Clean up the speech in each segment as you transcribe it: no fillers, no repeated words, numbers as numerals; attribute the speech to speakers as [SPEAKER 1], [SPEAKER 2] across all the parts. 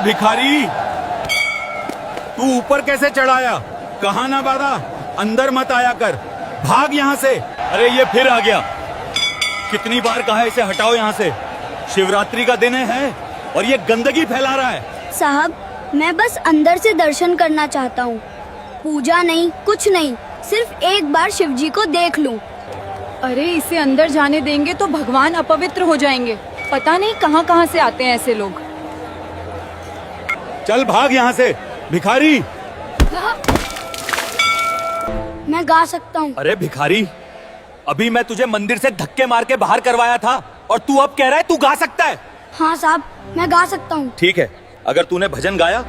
[SPEAKER 1] भिखारी, तू ऊपर कैसे चढ़ाया? कहाँ ना बाधा, अंदर मत आया कर, भाग यहाँ से। अरे ये फिर आ गया। कितनी बार कहा है इसे हटाओ यहाँ से। शिवरात्रि का दिन है और ये गंदगी फैला रहा है।
[SPEAKER 2] साहब, मैं बस अंदर से दर्शन करना चाहता हूँ, पूजा नहीं, कुछ नहीं, सिर्फ एक बार शिव जी को देख लूँ।
[SPEAKER 3] अरे इसे अंदर जाने देंगे तो भगवान अपवित्र हो जाएंगे। पता नहीं कहाँ कहाँ से आते हैं ऐसे लोग।
[SPEAKER 1] चल भाग यहाँ से भिखारी।
[SPEAKER 2] मैं गा सकता हूँ।
[SPEAKER 1] अरे भिखारी, अभी मैं तुझे मंदिर से धक्के मार के बाहर करवाया था और तू अब कह रहा है तू गा सकता है?
[SPEAKER 2] हाँ साहब, मैं गा सकता हूँ।
[SPEAKER 1] ठीक है, अगर तूने भजन गाया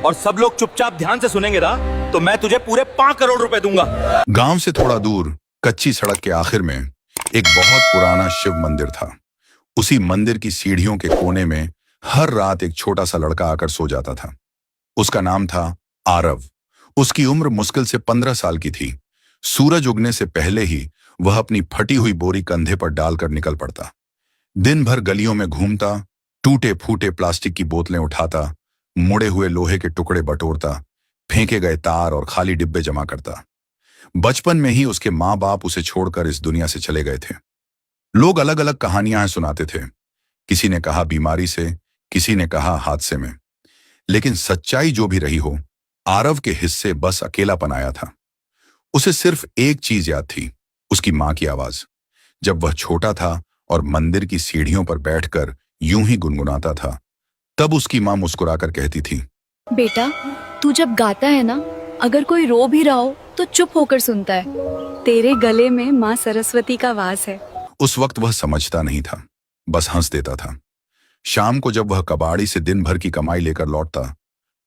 [SPEAKER 1] और सब लोग चुपचाप ध्यान से सुनेंगे ना, तो मैं तुझे पूरे 5 करोड़ रुपए दूंगा।
[SPEAKER 4] गांव से थोड़ा दूर कच्ची सड़क के आखिर में एक बहुत पुराना शिव मंदिर था। उसी मंदिर की सीढ़ियों के कोने में हर रात एक छोटा सा लड़का आकर सो जाता था। उसका नाम था आरव। उसकी उम्र मुश्किल से 15 साल की थी। सूरज उगने से पहले ही वह अपनी फटी हुई बोरी कंधे पर डालकर निकल पड़ता। दिन भर गलियों में घूमता, टूटे फूटे प्लास्टिक की बोतलें उठाता, मुड़े हुए लोहे के टुकड़े बटोरता, फेंके गए तार और खाली डिब्बे जमा करता। बचपन में ही उसके माँ बाप उसे छोड़कर इस दुनिया से चले गए थे। लोग अलग अलग कहानियां सुनाते थे। किसी ने कहा बीमारी से, किसी ने कहा हादसे में। लेकिन सच्चाई जो भी रही हो, आरव के हिस्से बस अकेलापन आया था। उसे सिर्फ एक चीज याद थी, उसकी माँ की आवाज। जब वह छोटा था और मंदिर की सीढ़ियों पर बैठकर यूं ही गुनगुनाता था, तब उसकी माँ मुस्कुराकर कहती थी,
[SPEAKER 3] बेटा, तू जब गाता है ना, अगर कोई रो भी रहा हो तो चुप होकर सुनता है। तेरे गले में माँ सरस्वती का वास है।
[SPEAKER 4] उस वक्त वह समझता नहीं था, बस हंस देता था। शाम को जब वह कबाड़ी से दिन भर की कमाई लेकर लौटता,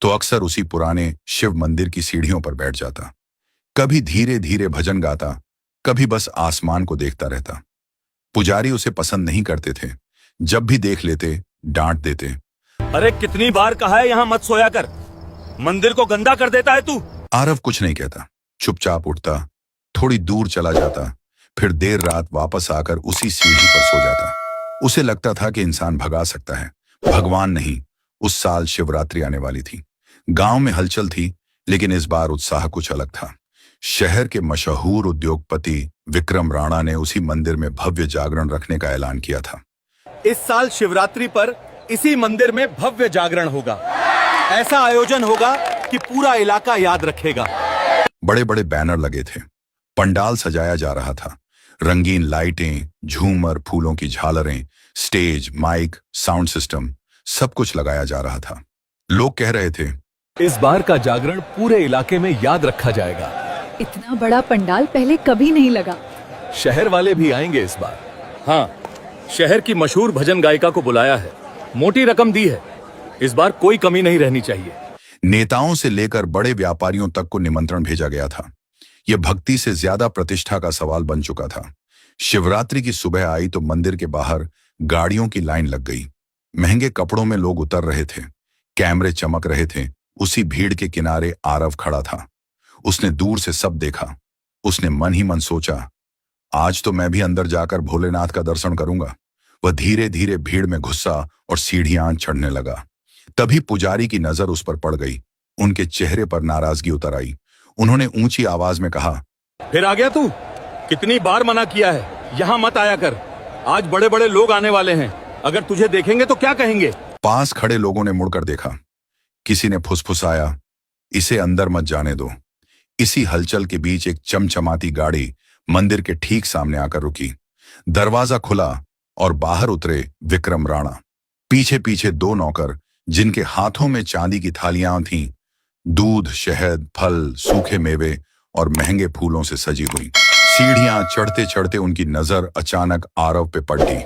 [SPEAKER 4] तो अक्सर उसी पुराने शिव मंदिर की सीढ़ियों पर बैठ जाता। कभी धीरे धीरे भजन गाता, कभी बस आसमान को देखता रहता। पुजारी उसे पसंद नहीं करते थे। जब भी देख लेते, डांट देते।
[SPEAKER 1] अरे कितनी बार कहा है यहाँ मत सोया कर, मंदिर को गंदा कर देता है तू।
[SPEAKER 4] आरव कुछ नहीं कहता, चुपचाप उठता, थोड़ी दूर चला जाता, फिर देर रात वापस आकर उसी सीढ़ी पर सो जाता। उसे लगता था कि इंसान भगा सकता है, भगवान नहीं। उस साल शिवरात्रि आने वाली थी। गांव में हलचल थी, लेकिन इस बार उत्साह कुछ अलग था। शहर के मशहूर उद्योगपति विक्रम राणा ने उसी मंदिर में भव्य जागरण रखने का ऐलान किया था।
[SPEAKER 1] इस साल शिवरात्रि पर इसी मंदिर में भव्य जागरण होगा। ऐसा आयोजन होगा कि पूरा इलाका याद रखेगा।
[SPEAKER 4] बड़े बड़े बैनर लगे थे, पंडाल सजाया जा रहा था। रंगीन लाइटें, झूमर, फूलों की झालरें, स्टेज, माइक, साउंड सिस्टम, सब कुछ लगाया जा रहा था। लोग कह रहे थे,
[SPEAKER 5] इस बार का जागरण पूरे इलाके में याद रखा जाएगा।
[SPEAKER 3] इतना बड़ा पंडाल पहले कभी नहीं लगा।
[SPEAKER 5] शहर वाले भी आएंगे इस बार।
[SPEAKER 1] हाँ, शहर की मशहूर भजन गायिका को बुलाया है, मोटी रकम दी है। इस बार कोई कमी नहीं रहनी चाहिए।
[SPEAKER 4] नेताओं से लेकर बड़े व्यापारियों तक को निमंत्रण भेजा गया था। यह भक्ति से ज्यादा प्रतिष्ठा का सवाल बन चुका था। शिवरात्रि की सुबह आई तो मंदिर के बाहर गाड़ियों की लाइन लग गई। महंगे कपड़ों में लोग उतर रहे थे, कैमरे चमक रहे थे। उसी भीड़ के किनारे आरव खड़ा था। उसने दूर से सब देखा। उसने मन ही मन सोचा, आज तो मैं भी अंदर जाकर भोलेनाथ का दर्शन करूंगा। वह धीरे धीरे भीड़ में घुसा और सीढ़ियां चढ़ने लगा। तभी पुजारी की नजर उस पर पड़ गई। उनके चेहरे पर नाराजगी उतर आई। उन्होंने ऊंची आवाज में कहा,
[SPEAKER 1] फिर आ गया तू? कितनी बार मना किया है, यहाँ मत आया कर। आज बड़े बड़े लोग आने वाले हैं, अगर तुझे देखेंगे तो क्या कहेंगे?
[SPEAKER 4] पास खड़े लोगों ने मुड़कर देखा। किसी ने फुसफुसाया, इसे अंदर मत जाने दो। इसी हलचल के बीच एक चमचमाती गाड़ी मंदिर के ठीक सामने आकर रुकी। दरवाजा खुला और बाहर उतरे विक्रम राणा। पीछे पीछे 2 नौकर, जिनके हाथों में चांदी की थालियां थीं, दूध, शहद, फल, सूखे मेवे और महंगे फूलों से सजी हुई। सीढ़ियां चढ़ते चढ़ते उनकी नजर अचानक आरव पे पड़ी।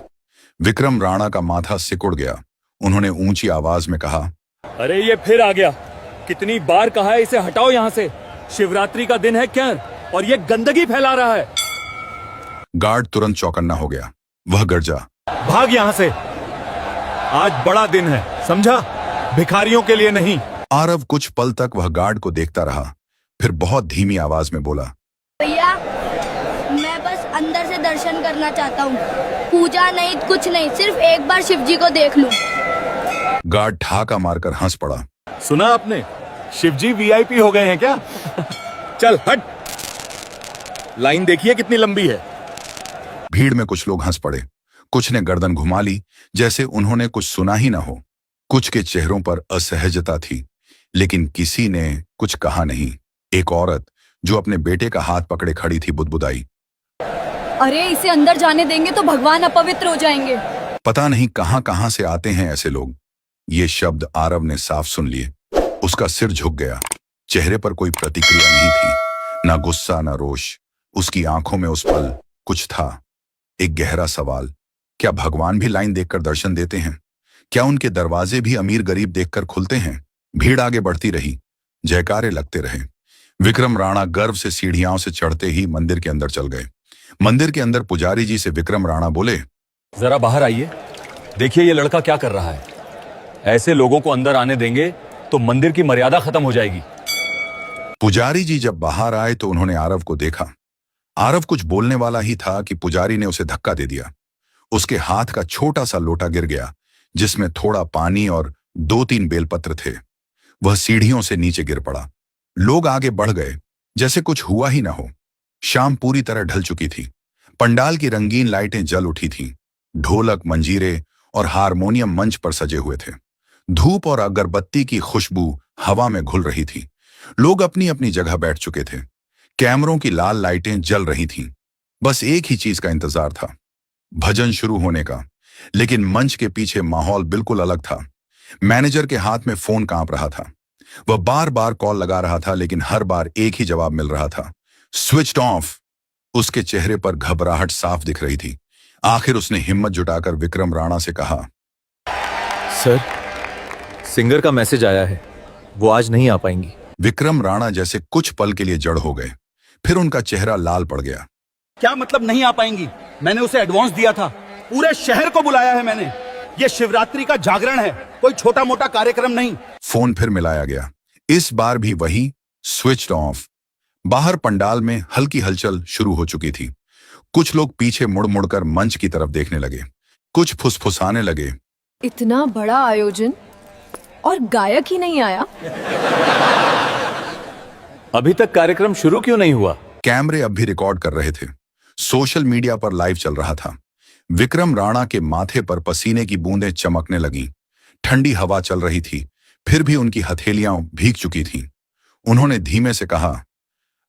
[SPEAKER 4] विक्रम राणा का माथा सिकुड़ गया। उन्होंने ऊंची आवाज में कहा,
[SPEAKER 1] अरे ये फिर आ गया। कितनी बार कहा है इसे हटाओ यहाँ से। शिवरात्रि का दिन है क्या, और ये गंदगी फैला रहा है।
[SPEAKER 4] गार्ड तुरंत चौकन्ना हो गया। वह गर्जा,
[SPEAKER 1] भाग यहाँ से, आज बड़ा दिन है, समझा? भिखारियों के लिए नहीं।
[SPEAKER 4] आरव कुछ पल तक वह गार्ड को देखता रहा, फिर बहुत धीमी आवाज में बोला,
[SPEAKER 2] भैया, मैं बस अंदर से दर्शन करना चाहता हूँ, पूजा नहीं, कुछ नहीं, सिर्फ एक बार शिव जी को देख लूं।
[SPEAKER 4] गार्ड ठाका मारकर हंस पड़ा।
[SPEAKER 1] सुना आपने, शिवजी वीआईपी हो गए हैं क्या? चल हट। लाइन देखिए कितनी लंबी है।
[SPEAKER 4] भीड़ में कुछ लोग हंस पड़े, कुछ ने गर्दन घुमा ली जैसे उन्होंने कुछ सुना ही ना हो। कुछ के चेहरों पर असहजता थी, लेकिन किसी ने कुछ कहा नहीं। एक औरत जो अपने बेटे का हाथ पकड़े खड़ी थी बुदबुदाई,
[SPEAKER 3] अरे इसे अंदर जाने देंगे तो भगवान अपवित्र हो जाएंगे।
[SPEAKER 4] पता नहीं कहां कहां से आते हैं ऐसे लोग। ये शब्द आरव ने साफ सुन लिए। उसका सिर झुक गया। चेहरे पर कोई प्रतिक्रिया नहीं थी, ना गुस्सा ना रोष। उसकी आंखों में उस पल कुछ था, एक गहरा सवाल। क्या भगवान भी लाइन देखकर दर्शन देते हैं? क्या उनके दरवाजे भी अमीर गरीब देखकर खुलते हैं? भीड़ आगे बढ़ती रही, जयकारे लगते रहे। विक्रम राणा गर्व से सीढ़ियां से चढ़ते ही मंदिर के अंदर चल गए। मंदिर के अंदर पुजारी जी से विक्रम राणा बोले,
[SPEAKER 5] जरा बाहर आइए, देखिए ये लड़का क्या कर रहा है। ऐसे लोगों को अंदर आने देंगे तो मंदिर की मर्यादा खत्म हो जाएगी।
[SPEAKER 4] पुजारी जी जब बाहर आए तो उन्होंने आरव को देखा। आरव कुछ बोलने वाला ही था कि पुजारी ने उसे धक्का दे दिया। उसके हाथ का छोटा सा लोटा गिर गया, जिसमें थोड़ा पानी और 2-3 बेलपत्र थे। वह सीढ़ियों से नीचे गिर पड़ा। लोग आगे बढ़ गए जैसे कुछ हुआ ही ना हो। शाम पूरी तरह ढल चुकी थी। पंडाल की रंगीन लाइटें जल उठी थीं। ढोलक, मंजीरे और हारमोनियम मंच पर सजे हुए थे। धूप और अगरबत्ती की खुशबू हवा में घुल रही थी। लोग अपनी अपनी जगह बैठ चुके थे। कैमरों की लाल लाइटें जल रही थीं। बस एक ही चीज का इंतजार था, भजन शुरू होने का। लेकिन मंच के पीछे माहौल बिल्कुल अलग था। मैनेजर के हाथ में फोन कांप रहा था। वह बार बार कॉल लगा रहा था, लेकिन हर बार एक ही जवाब मिल रहा था, स्विच्ड ऑफ। उसके चेहरे पर घबराहट साफ दिख रही थी। आखिर उसने हिम्मत जुटाकर विक्रम राणा से कहा,
[SPEAKER 5] सर, सिंगर का मैसेज आया है, वो आज नहीं आ पाएंगी।
[SPEAKER 4] विक्रम राणा जैसे कुछ पल के लिए जड़ हो गए, फिर उनका चेहरा लाल पड़ गया।
[SPEAKER 1] क्या मतलब नहीं आ पाएंगी? मैंने उसे एडवांस दिया था। पूरे शहर को बुलाया है मैंने। ये शिवरात्रि का जागरण है, कोई छोटा मोटा कार्यक्रम नहीं।
[SPEAKER 4] फोन फिर मिलाया गया। इस बार भी वही, स्विच्ड ऑफ। बाहर पंडाल में हल्की हलचल शुरू हो चुकी थी। कुछ लोग पीछे मुड़ मुड़कर मंच की तरफ देखने लगे। कुछ फुसफुसाने लगे,
[SPEAKER 3] इतना बड़ा आयोजन और गायक ही नहीं आया।
[SPEAKER 5] अभी तक कार्यक्रम शुरू क्यों नहीं हुआ?
[SPEAKER 4] कैमरे अब भी रिकॉर्ड कर रहे थे। सोशल मीडिया पर लाइव चल रहा था। विक्रम राणा के माथे पर पसीने की बूंदें चमकने लगीं। ठंडी हवा चल रही थी, फिर भी उनकी हथेलियां भीग चुकी थीं। उन्होंने धीमे से कहा,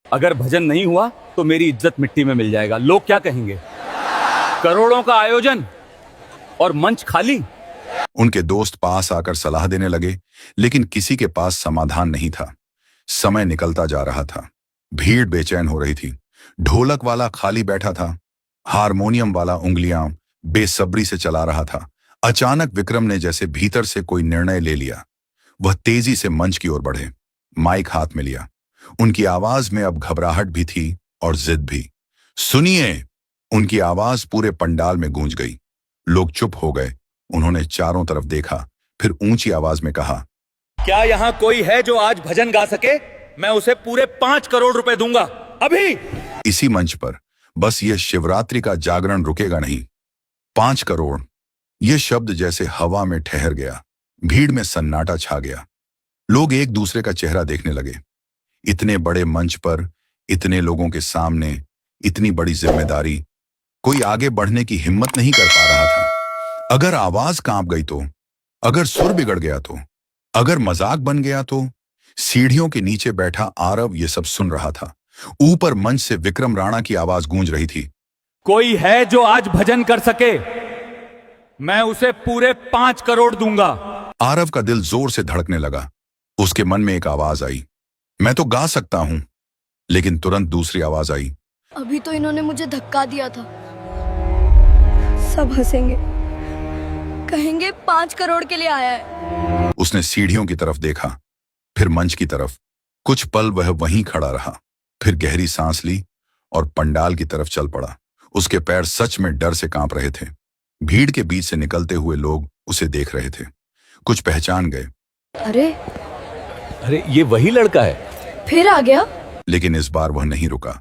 [SPEAKER 5] अगर भजन नहीं हुआ तो मेरी इज्जत मिट्टी में मिल जाएगा। लोग क्या कहेंगे? करोड़ों का आयोजन और मंच खाली।
[SPEAKER 4] उनके दोस्त पास आकर सलाह देने लगे, लेकिन किसी के पास समाधान नहीं था। समय निकलता जा रहा था। भीड़ बेचैन हो रही थी। ढोलक वाला खाली बैठा था, हारमोनियम वाला उंगलियां बेसब्री से चला रहा था। अचानक विक्रम ने जैसे भीतर से कोई निर्णय ले लिया। वह तेजी से मंच की ओर बढ़े, माइक हाथ में लिया। उनकी आवाज में अब घबराहट भी थी और जिद भी। सुनिए! उनकी आवाज पूरे पंडाल में गूंज गई। लोग चुप हो गए। उन्होंने चारों तरफ देखा, फिर ऊंची आवाज में कहा,
[SPEAKER 1] क्या यहाँ कोई है जो आज भजन गा सके? मैं उसे पूरे 5 करोड़ रुपए दूंगा, अभी।
[SPEAKER 4] इसी मंच पर बस यह शिवरात्रि का जागरण रुकेगा नहीं। 5 करोड़, यह शब्द जैसे हवा में ठहर गया। भीड़ में सन्नाटा छा गया। लोग एक दूसरे का चेहरा देखने लगे। इतने बड़े मंच पर, इतने लोगों के सामने, इतनी बड़ी जिम्मेदारी। कोई आगे बढ़ने की हिम्मत नहीं कर पा रहा था। अगर आवाज कांप गई तो, अगर सुर बिगड़ गया तो, अगर मजाक बन गया तो। सीढ़ियों के नीचे बैठा आरव ये सब सुन रहा था। ऊपर मंच से विक्रम राणा की आवाज गूंज रही थी,
[SPEAKER 1] कोई है जो आज भजन कर सके? मैं उसे पूरे 5 करोड़ दूंगा।
[SPEAKER 4] आरव का दिल जोर से धड़कने लगा। उसके मन में एक आवाज आई, मैं तो गा सकता हूं। लेकिन तुरंत दूसरी आवाज आई,
[SPEAKER 2] अभी तो इन्होंने मुझे धक्का दिया था। सब हंसेंगे, कहेंगे 5 करोड़ के लिए आया है।
[SPEAKER 4] उसने सीढ़ियों की तरफ देखा, फिर मंच की तरफ। कुछ पल वह वहीं खड़ा रहा, फिर गहरी सांस ली और पंडाल की तरफ चल पड़ा। उसके पैर सच में डर से कांप रहे थे। भीड़ के बीच से निकलते हुए लोग उसे देख रहे थे। कुछ पहचान गए,
[SPEAKER 5] अरे ये वही लड़का है।
[SPEAKER 3] फिर आ गया।
[SPEAKER 4] लेकिन इस बार वह नहीं रुका।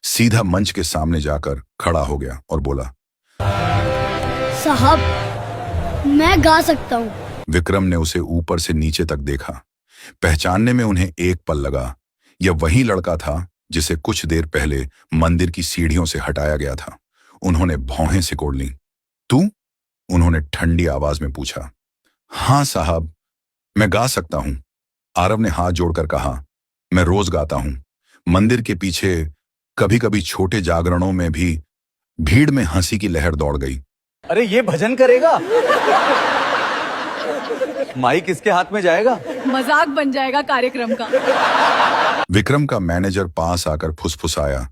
[SPEAKER 4] सीधा मंच के सामने जाकर खड़ा हो गया और बोला,
[SPEAKER 2] साहब, मैं गा सकता हूँ,
[SPEAKER 4] विक्रम ने उसे ऊपर से नीचे तक देखा। पहचानने में उन्हें एक पल लगा। यह वही लड़का था जिसे कुछ देर पहले मंदिर की सीढ़ियों से हटाया गया था। उन्होंने भौहें सिकोड़ लीं। तू? उन्होंने ठंडी आवाज में पूछा। हाँ साहब, मैं गा सकता हूं, आरव ने हाथ जोड़कर कहा। मैं रोज गाता हूं। मंदिर के पीछे कभी कभी छोटे जागरणों में भी भीड़ में हंसी की लहर दौड़ गई।
[SPEAKER 5] अरे ये भजन करेगा? माइक इसके हाथ में जाएगा?
[SPEAKER 3] मजाक बन जाएगा कार्यक्रम का।
[SPEAKER 4] विक्रम का मैनेजर पास आकर फुसफुसाया।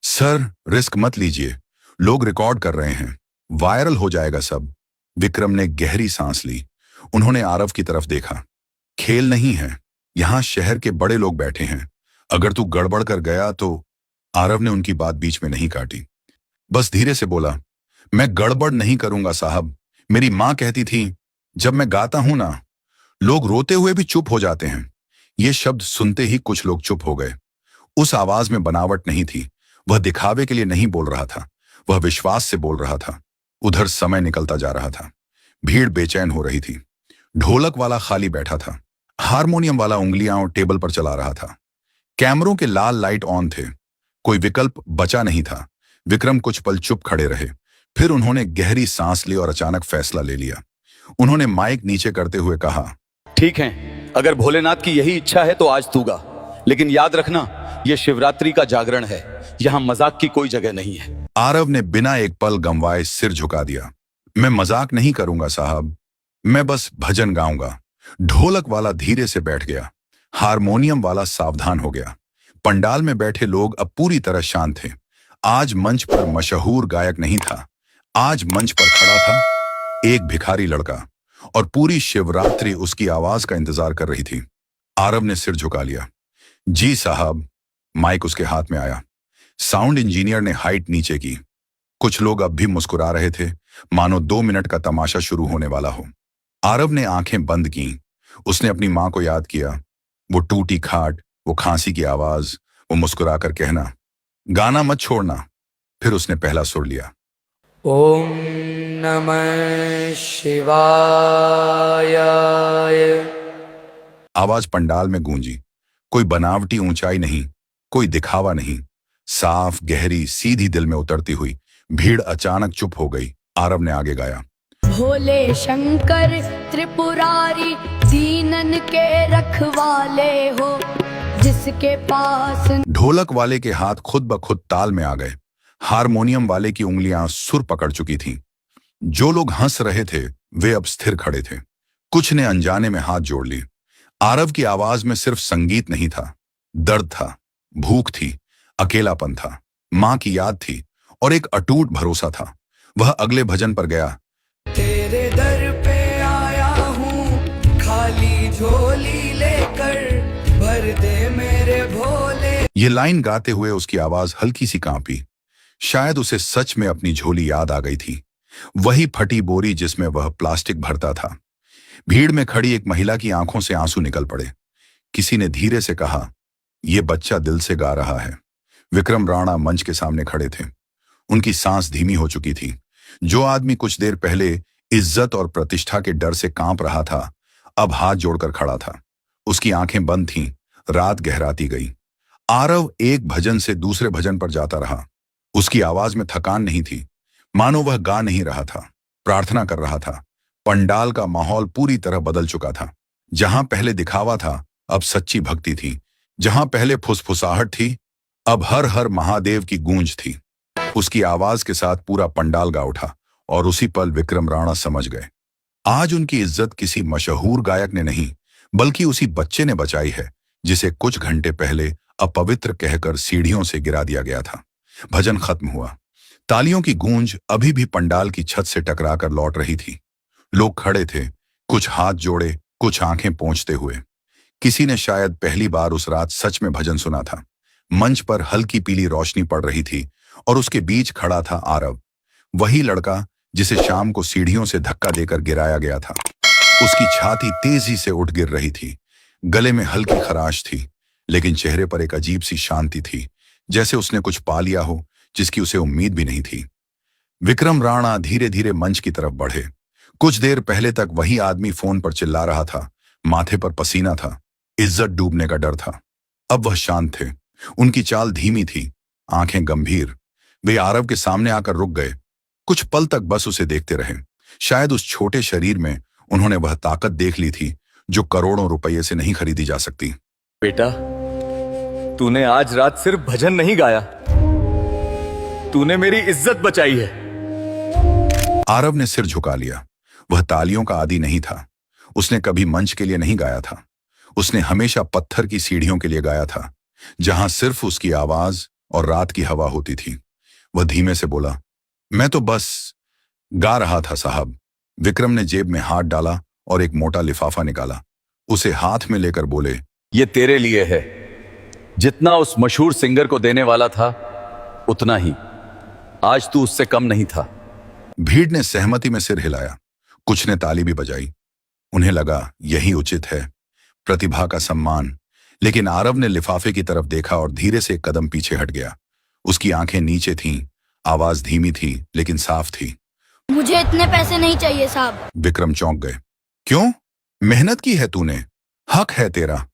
[SPEAKER 4] सर, रिस्क मत लीजिए, लोग रिकॉर्ड कर रहे हैं, वायरल हो जाएगा सब। विक्रम ने गहरी सांस ली। उन्होंने आरव की तरफ देखा। खेल नहीं है, यहां शहर के बड़े लोग बैठे हैं। अगर तू गड़बड़ कर गया तो। आरव ने उनकी बात बीच में नहीं काटी, बस धीरे से बोला, मैं गड़बड़ नहीं करूंगा साहब। मेरी मां कहती थी, जब मैं गाता हूं ना, लोग रोते हुए भी चुप हो जाते हैं। ये शब्द सुनते ही कुछ लोग चुप हो गए। उस आवाज में बनावट नहीं थी। वह दिखावे के लिए नहीं बोल रहा था, वह विश्वास से बोल रहा था। उधर समय निकलता जा रहा था। भीड़ बेचैन हो रही थी। ढोलक वाला खाली बैठा था। हारमोनियम वाला उंगलियां टेबल पर चला रहा था। कैमरों के लाल लाइट ऑन थे। कोई विकल्प बचा नहीं था। विक्रम कुछ पल चुप खड़े रहे। फिर उन्होंने गहरी सांस ली और अचानक फैसला ले लिया। उन्होंने माइक नीचे करते हुए कहा,
[SPEAKER 5] ठीक है, अगर भोलेनाथ की यही इच्छा है तो आज तू गा, लेकिन याद रखना, यह शिवरात्रि का जागरण है, यहां मजाक की कोई जगह नहीं है।
[SPEAKER 4] आरव ने बिना एक पल गंवाए सिर झुका दिया। मैं मजाक नहीं करूंगा साहब, मैं बस भजन गाऊंगा। ढोलक वाला धीरे से बैठ गया। हारमोनियम वाला सावधान हो गया। पंडाल में बैठे लोग अब पूरी तरह शांत थे। आज मंच पर मशहूर गायक नहीं था। आज मंच पर खड़ा था एक भिखारी लड़का, और पूरी शिवरात्रि उसकी आवाज का इंतजार कर रही थी। आरव ने सिर झुका लिया। जी साहब। माइक उसके हाथ में आया। साउंड इंजीनियर ने हाइट नीचे की। कुछ लोग अब भी मुस्कुरा रहे थे, मानो 2 मिनट का तमाशा शुरू होने वाला हो। आरव ने आंखें बंद की। उसने अपनी मां को याद किया। वो टूटी खाट, वो खांसी की आवाज, वो मुस्कुराकर कहना, गाना मत छोड़ना। फिर उसने पहला सुर लिया।
[SPEAKER 6] ओम नमः शिवाय।
[SPEAKER 4] आवाज पंडाल में गूंजी। कोई बनावटी ऊंचाई नहीं, कोई दिखावा नहीं, साफ, गहरी, सीधी, दिल में उतरती हुई। भीड़ अचानक चुप हो गई। आरव ने आगे गाया।
[SPEAKER 7] भोले शंकर त्रिपुरारी, दीनन के रखवाले हो, जिसके पास।
[SPEAKER 4] ढोलक वाले के हाथ खुद ब खुद ताल में आ गए। हारमोनियम वाले की उंगलियां सुर पकड़ चुकी थीं। जो लोग हंस रहे थे वे अब स्थिर खड़े थे। कुछ ने अनजाने में हाथ जोड़ ली। आरव की आवाज में सिर्फ संगीत नहीं था, दर्द था, भूख थी, अकेलापन था, मां की याद थी और एक अटूट भरोसा था। वह अगले भजन पर गया।
[SPEAKER 6] तेरे दर पे आया हूँ, खाली झोली लेकर, भर दे मेरे भोले।
[SPEAKER 4] ये लाइन गाते हुए उसकी आवाज हल्की सी कांपी। शायद उसे सच में अपनी झोली याद आ गई थी, वही फटी बोरी जिसमें वह प्लास्टिक भरता था। भीड़ में खड़ी एक महिला की आंखों से आंसू निकल पड़े। किसी ने धीरे से कहा, यह बच्चा दिल से गा रहा है। विक्रम राणा मंच के सामने खड़े थे। उनकी सांस धीमी हो चुकी थी। जो आदमी कुछ देर पहले इज्जत और प्रतिष्ठा के डर से कांप रहा था, अब हाथ जोड़कर खड़ा था। उसकी आंखें बंद थीं। रात गहराती गई। आरव एक भजन से दूसरे भजन पर जाता रहा। उसकी आवाज में थकान नहीं थी, मानो वह गा नहीं रहा था, प्रार्थना कर रहा था। पंडाल का माहौल पूरी तरह बदल चुका था। जहां पहले दिखावा था, अब सच्ची भक्ति थी। जहां पहले फुसफुसाहट थी, अब हर हर महादेव की गूंज थी। उसकी आवाज के साथ पूरा पंडाल गा उठा और उसी पल विक्रम राणा समझ गए, आज उनकी इज्जत किसी मशहूर गायक ने नहीं, बल्कि उसी बच्चे ने बचाई है जिसे कुछ घंटे पहले अपवित्र कहकर सीढ़ियों से गिरा दिया गया था। भजन खत्म हुआ। तालियों की गूंज अभी भी पंडाल की छत से टकराकर लौट रही थी। लोग खड़े थे, कुछ हाथ जोड़े, कुछ आंखें पोंछते हुए। किसी ने शायद पहली बार उस रात सच में भजन सुना था। मंच पर हल्की पीली रोशनी पड़ रही थी और उसके बीच खड़ा था आरव, वही लड़का जिसे शाम को सीढ़ियों से धक्का देकर गिराया गया था। उसकी छाती तेजी से उठ गिर रही थी। गले में हल्की खराश थी, लेकिन चेहरे पर एक अजीब सी शांति थी, जैसे उसने कुछ पा लिया हो जिसकी उसे उम्मीद भी नहीं थी। विक्रम राणा धीरे धीरे मंच की तरफ बढ़े। कुछ देर पहले तक वही आदमी फोन पर चिल्ला रहा था, माथे पर पसीना था, इज्जत डूबने का डर था। अब वह शांत थे, उनकी चाल धीमी थी, आंखें गंभीर। वे आरव के सामने आकर रुक गए, कुछ पल तक बस उसे देखते रहे। शायद उस छोटे शरीर में उन्होंने वह ताकत देख ली थी जो करोड़ों रुपये से नहीं खरीदी जा सकती।
[SPEAKER 5] बेटा, तूने आज रात सिर्फ भजन नहीं गाया, तूने मेरी इज्जत बचाई है।
[SPEAKER 4] आरव ने सिर झुका लिया। वह तालियों का आदी नहीं था। उसने कभी मंच के लिए नहीं गाया था। उसने हमेशा पत्थर की सीढ़ियों के लिए गाया था, जहां सिर्फ उसकी आवाज और रात की हवा होती थी। वह धीमे से बोला, मैं तो बस गा रहा था साहब। विक्रम ने जेब में हाथ डाला और एक मोटा लिफाफा निकाला। उसे हाथ में लेकर बोले,
[SPEAKER 5] ये तेरे लिए है। जितना उस मशहूर सिंगर को देने वाला था उतना ही। आज तू उससे कम नहीं था।
[SPEAKER 4] भीड़ ने सहमति में सिर हिलाया, कुछ ने ताली भी बजाई। उन्हें लगा यही उचित है, प्रतिभा का सम्मान। लेकिन आरव ने लिफाफे की तरफ देखा और धीरे से एक कदम पीछे हट गया। उसकी आंखें नीचे थीं, आवाज धीमी थी लेकिन साफ थी।
[SPEAKER 2] मुझे इतने पैसे नहीं चाहिए साहब।
[SPEAKER 4] विक्रम चौंक गए। क्यों? मेहनत की है तूने, हक है तेरा।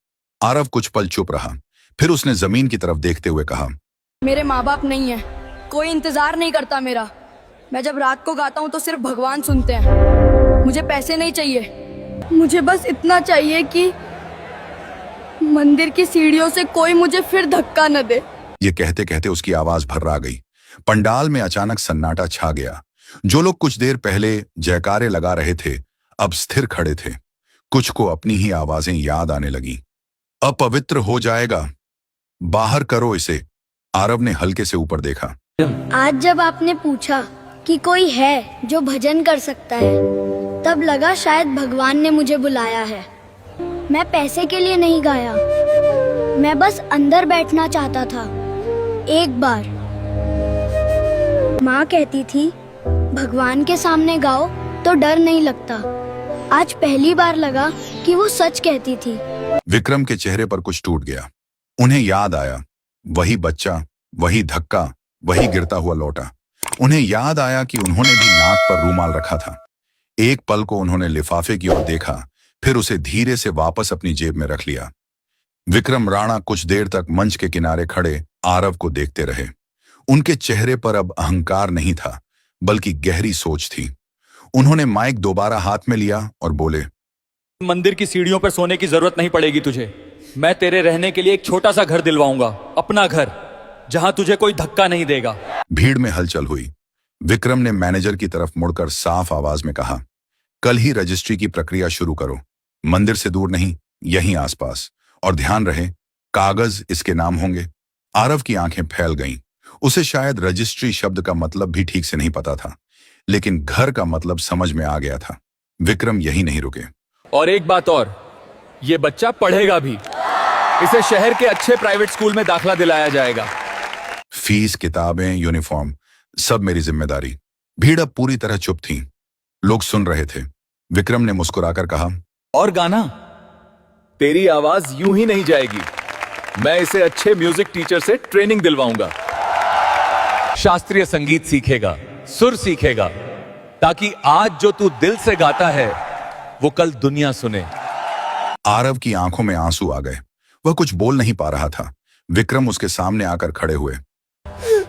[SPEAKER 4] आरव कुछ पल चुप रहा, फिर उसने जमीन की तरफ देखते हुए कहा,
[SPEAKER 7] मेरे माँ बाप नहीं है, कोई इंतजार नहीं करता मेरा। मैं जब रात को गाता हूँ तो सिर्फ भगवान सुनते हैं। मुझे पैसे नहीं चाहिए, मुझे बस इतना चाहिए कि मंदिर की सीढ़ियों से कोई मुझे फिर धक्का न दे।
[SPEAKER 4] ये कहते कहते उसकी आवाज भर्रा गई। पंडाल में अचानक सन्नाटा छा गया। जो लोग कुछ देर पहले जयकारे लगा रहे थे अब स्थिर खड़े थे। कुछ को अपनी ही आवाजें याद आने लगी। अपवित्र हो जाएगा, बाहर करो इसे। आरव ने हल्के से ऊपर देखा।
[SPEAKER 2] आज जब आपने पूछा कि कोई है जो भजन कर सकता है, तब लगा शायद भगवान ने मुझे बुलाया है। मैं पैसे के लिए नहीं गाया, मैं बस अंदर बैठना चाहता था एक बार। माँ कहती थी भगवान के सामने गाओ तो डर नहीं लगता। आज पहली बार लगा कि वो सच कहती थी।
[SPEAKER 4] विक्रम के चेहरे पर कुछ टूट गया। उन्हें याद आया, वही बच्चा, वही धक्का, वही गिरता हुआ लौटा। उन्हें याद आया कि उन्होंने भी नाक पर रूमाल रखा था। एक पल को उन्होंने लिफाफे की ओर देखा, फिर उसे धीरे से वापस अपनी जेब में रख लिया। विक्रम राणा कुछ देर तक मंच के किनारे खड़े आरव को देखते रहे। उनके चेहरे पर अब अहंकार नहीं था, बल्कि गहरी सोच थी। उन्होंने माइक दोबारा हाथ में लिया और बोले,
[SPEAKER 5] मंदिर की सीढ़ियों पर सोने की जरूरत नहीं पड़ेगी तुझे। मैं तेरे रहने के लिए एक छोटा सा घर दिलवाऊंगा, अपना घर, जहां तुझे कोई धक्का नहीं देगा।
[SPEAKER 4] भीड़ में हलचल हुई। विक्रम ने मैनेजर की तरफ मुड़कर साफ आवाज में कहा, कल ही रजिस्ट्री की प्रक्रिया शुरू करो। मंदिर से दूर नहीं, यहीं आसपास। और ध्यान रहे, कागज इसके नाम होंगे। आरव की आंखें फैल गईं। उसे शायद रजिस्ट्री शब्द का मतलब भी ठीक से नहीं पता था, लेकिन घर का मतलब समझ में आ गया था। विक्रम यही नहीं रुके।
[SPEAKER 5] और एक बात और, ये बच्चा पढ़ेगा भी। इसे शहर के अच्छे प्राइवेट स्कूल में दाखला दिलाया जाएगा।
[SPEAKER 4] फीस, किताबें, यूनिफॉर्म, सब मेरी जिम्मेदारी। भीड़ अब पूरी तरह चुप थी। लोग सुन रहे थे। विक्रम ने मुस्कुराकर कहा,
[SPEAKER 5] और गाना, तेरी आवाज यूं ही नहीं जाएगी। मैं इसे अच्छे म्यूजिक टीचर से ट्रेनिंग दिलवाऊंगा। शास्त्रीय संगीत सीखेगा, सुर सीखेगा, ताकि आज जो तू दिल से गाता है वो कल दुनिया सुने।
[SPEAKER 4] आरव की आंखों में आंसू आ गए। वह कुछ बोल नहीं पा रहा था। विक्रम उसके सामने आकर खड़े हुए।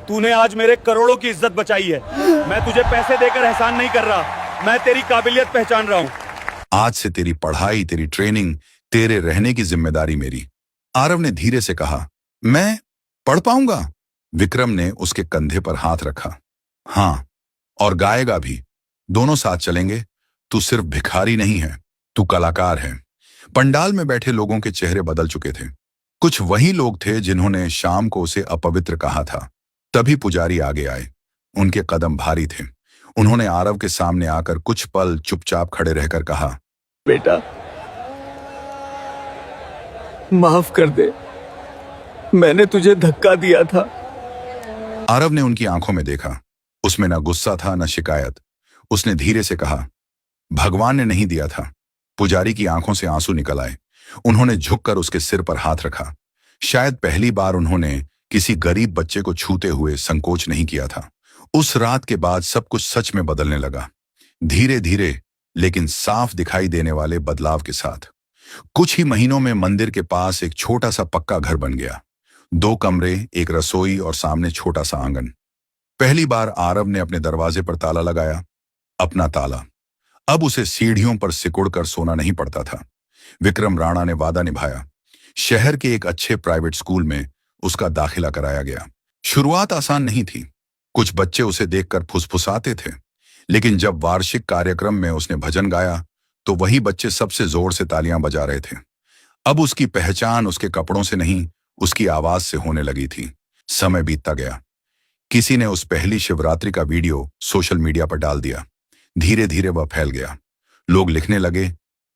[SPEAKER 1] तूने आज मेरे करोड़ों की इज्जत बचाई है। मैं तुझे पैसे देकर एहसान नहीं कर रहा, मैं तेरी काबिलियत पहचान रहा हूं।
[SPEAKER 4] आज से तेरी पढ़ाई, तेरी ट्रेनिंग, तेरे रहने की जिम्मेदारी मेरी। आरव ने धीरे से कहा, मैं पढ़ पाऊंगा? विक्रम ने उसके कंधे पर हाथ रखा। हाँ, और गाएगा भी। दोनों साथ चलेंगे। तू सिर्फ भिखारी नहीं है, तू कलाकार है। पंडाल में बैठे लोगों के चेहरे बदल चुके थे। कुछ वही लोग थे जिन्होंने शाम को उसे अपवित्र कहा था। तभी पुजारी आगे आए। उनके कदम भारी थे। उन्होंने आरव के सामने आकर कुछ पल चुपचाप खड़े रहकर कहा,
[SPEAKER 5] बेटा, माफ कर दे, मैंने तुझे धक्का दिया था।
[SPEAKER 4] आरव ने उनकी आंखों में देखा। उसमें न गुस्सा था न शिकायत। उसने धीरे से कहा, भगवान ने नहीं दिया था। पुजारी की आंखों से आंसू निकल आए। उन्होंने झुककर उसके सिर पर हाथ रखा। शायद पहली बार उन्होंने किसी गरीब बच्चे को छूते हुए संकोच नहीं किया था। उस रात के बाद सब कुछ सच में बदलने लगा। धीरे धीरे लेकिन साफ दिखाई देने वाले बदलाव के साथ। कुछ ही महीनों में मंदिर के पास एक छोटा सा पक्का घर बन गया। 2 कमरे, एक रसोई और सामने छोटा सा आंगन। पहली बार आरव ने अपने दरवाजे पर ताला लगाया, अपना ताला। अब उसे सीढ़ियों पर सिकुड़कर सोना नहीं पड़ता था। विक्रम राणा ने वादा निभाया। शहर के एक अच्छे प्राइवेट स्कूल में उसका दाखिला कराया गया। शुरुआत आसान नहीं थी। कुछ बच्चे उसे देखकर फुसफुसाते थे, लेकिन जब वार्षिक कार्यक्रम में उसने भजन गाया तो वही बच्चे सबसे जोर से तालियां बजा रहे थे। अब उसकी पहचान उसके कपड़ों से नहीं, उसकी आवाज से होने लगी थी। समय बीतता गया। किसी ने उस पहली शिवरात्रि का वीडियो सोशल मीडिया पर डाल दिया। धीरे धीरे वह फैल गया। लोग लिखने लगे,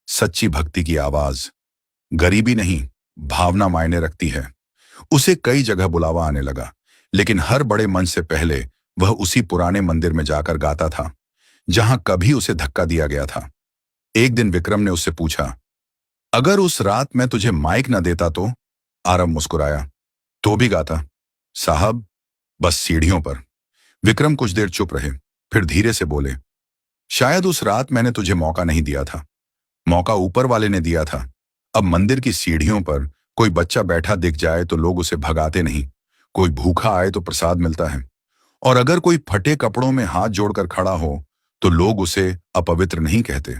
[SPEAKER 4] सच्ची भक्ति की आवाज, गरीबी नहीं, भावना मायने रखती है। उसे कई जगह बुलावा आने लगा, लेकिन हर बड़े मंच से पहले वह उसी पुराने मंदिर में जाकर गाता था जहां कभी उसे धक्का दिया गया था। एक दिन विक्रम ने उससे पूछा, अगर उस रात मैं तुझे माइक न देता तो? आरव मुस्कुराया, तो भी गाता साहब, बस सीढ़ियों पर। विक्रम कुछ देर चुप रहे, फिर धीरे से बोले, शायद उस रात मैंने तुझे मौका नहीं दिया था। मौका ऊपर वाले ने दिया था। अब मंदिर की सीढ़ियों पर कोई बच्चा बैठा दिख जाए तो लोग उसे भगाते नहीं, कोई भूखा आए तो प्रसाद मिलता है, और अगर कोई फटे कपड़ों में हाथ जोड़कर खड़ा हो तो लोग उसे अपवित्र नहीं कहते।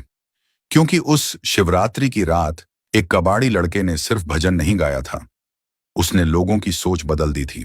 [SPEAKER 4] क्योंकि उस शिवरात्रि की रात एक कबाड़ी लड़के ने सिर्फ भजन नहीं गाया था, उसने लोगों की सोच बदल दी थी।